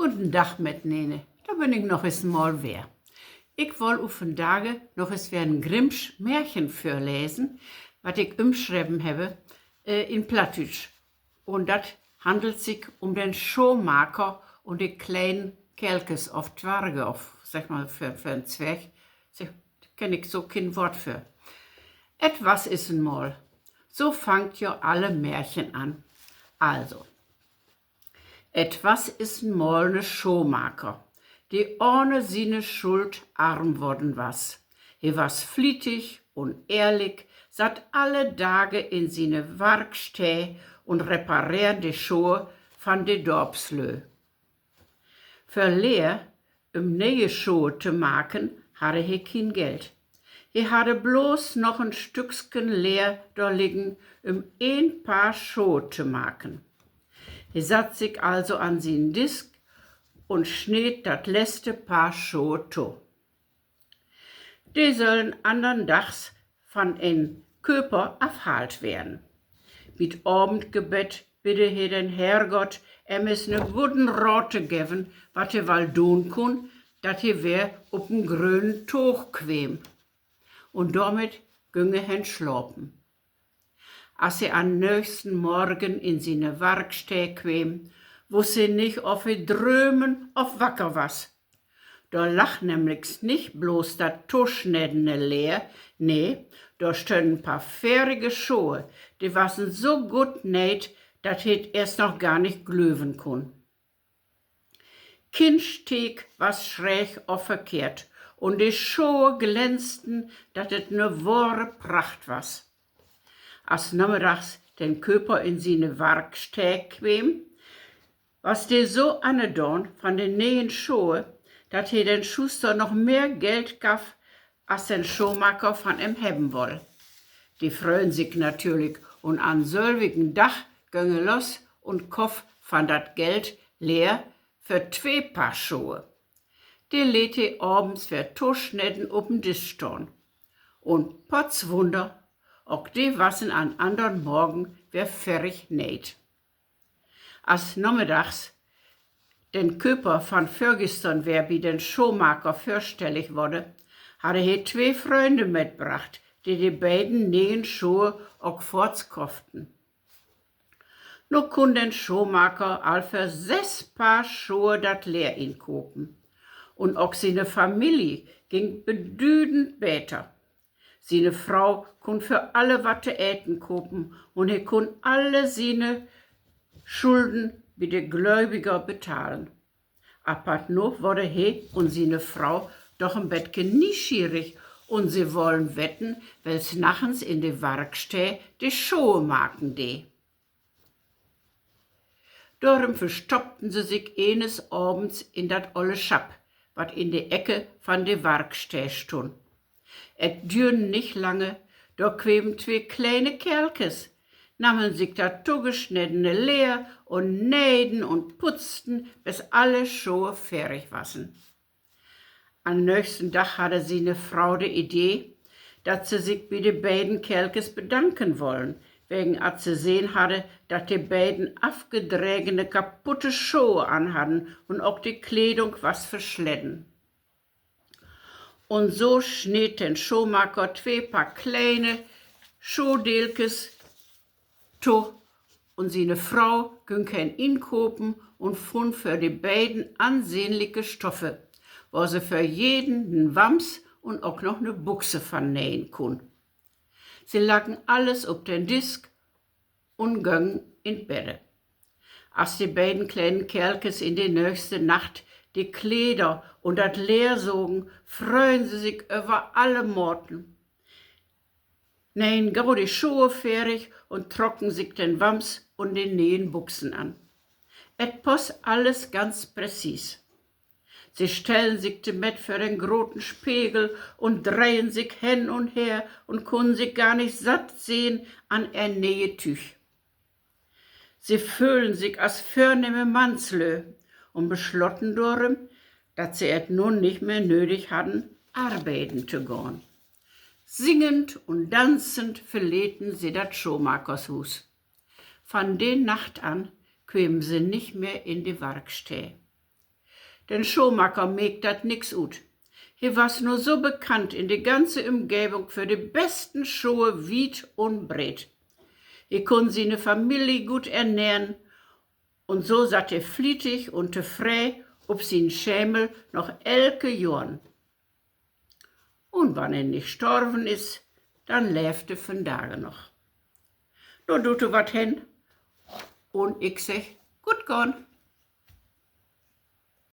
Guten Tag, Nene. Da bin ich noch eens mal wer. Ich woll auf den Tage noch eens weer ein Grimmsch Märchen vorlesen, was ich umschreiben habe, in Plattdeutsch. Und das handelt sich um den Schoenmaker und die kleinen Kerlkes auf Twarge, auf, sag mal, für einen Zwerg. Da kenn ich so kein Wort für. Etwas ist ein Mal. So fangt ja alle Märchen an. Also, etwas ist ein Mal ne Schoenmaker, die ohne seine Schuld arm worden was. Er was flittig und ehrlich, satt alle Tage in seine Werkstäh und repariert die Schuhe von de Dorpslö. Für Lehr, neue Schuhe zu machen, hatte er kein Geld. Er hatte bloß noch ein Stückchen Lehr da liegen, ein Paar Schuhe zu machen. Er satt sich also an seinen Disk und schnitt das letzte Paar Schuhe zu. Die sollen andern Dags von ein Köper afhalt werden. Mit Abendgebet bitte he den Herrgott, ne guten Rote geben, wat he wal doen kun, dat he wer op'n grünen Tuch quem. Und damit ginge hen schlafen. Als er am nächsten Morgen in seine Werkstätte quem, wusste nicht, ob er drömen of wacker was. Da lag nämlich nicht bloß dat Tuschnedene leer, nee, da standen ein paar fährige Schuhe, die wasen so gut näht, dat het erst noch gar nicht glöwen kun. Kein Steg was schräg auf verkehrt, und die Schuhe glänzten, dat et ne wahre Pracht was. Als nachmittags den Köper in seine Werkstätte quem, was der so anedon von den neuen Schuhe, dat he den Schuster noch mehr Geld gaf, als den Schuhmacher von ihm haben woll. Die freuen sich natürlich und an selbigen Dach gönge los und kauf von dat Geld leer für 2 Paar Schuhe. Die lädt he abends für Tuschnetten op'n Tisch stehen. Und potzwunder, auch die wassen an andern Morgen wer fertig näht. Als nachmittags den Köper von vorgestern wer bei den Schuhmaker vorstellig wurde, hatte he 2 Freunde mitgebracht, die beiden neuen Schuhe auch fortskauften. Nur kun den Schuhmaker all für 6 Paar Schuhe dat Lehr inkopen. Und auch seine Familie ging bedüdend besser. Seine Frau kun für alle Watte Äten kopen und er kun alle seine Schulden wie der Gläubiger bezahlen. Apart noch wurde he und seine Frau doch im Bett nieschierig und sie wollen wetten, wel's nachens in de Werkstätte die Schuhe machen de. Darum verstoppten sie sich eines Abends in dat olle Schap, wat in de Ecke von de Werkstätte stund. Et dürn nicht lange, da quemen 2 kleine Kerlkes, nahmen sich dat zugeschnittene Lehr und nähten und putzten, bis alle Schuhe fertig wassen. Am nächsten Tag hatte seine Frau die Idee, dass sie sich bei den beiden Kerlkes bedanken wollen, wegen als sie sehen hatte, dass die beiden afgedrägene, kaputte Schuhe anhatten und auch die Kleidung was verschledden. Und so schnitt den Schuhmaker 2 Paar kleine Schuhdelkes zu und seine Frau ging kein inkopen und fand für die beiden ansehnliche Stoffe, wo sie für jeden einen Wams und auch noch eine Buchse vernähen kun. Sie lagen alles auf den Disk und gingen in Bette. Als die beiden kleinen Kerlkes in die nächste Nacht die Kleider und das Lehr sogen, freuen sie sich über alle Morten. Nähen gau die Schuhe fertig und trocken sich den Wams und den nähen Buchsen an. Et pass alles ganz präzis. Sie stellen sich mit für den großen Spiegel und drehen sich hin und her und können sich gar nicht satt sehen an ein Nähetüch. Sie fühlen sich als vornehme Mannslö und beschlossen darum, dass sie es nun nicht mehr nötig hatten, arbeiten zu gehen. Singend und tanzend verläten sie das Schuhmakershus. Von der Nacht an kämen sie nicht mehr in die Werkstätte. Den Schuhmacher mägt dat nix ut. Hier war's nur so bekannt in die ganze Umgebung für die besten Schuhe weit und breit. Hier konnten sie ne Familie gut ernähren und so satt er flietig und frei ob sin Schemel noch elke Jorn. Und wann er nicht gestorben ist, dann lebte von Tage noch. Nun tut er wat hin und ich sag, gut gone.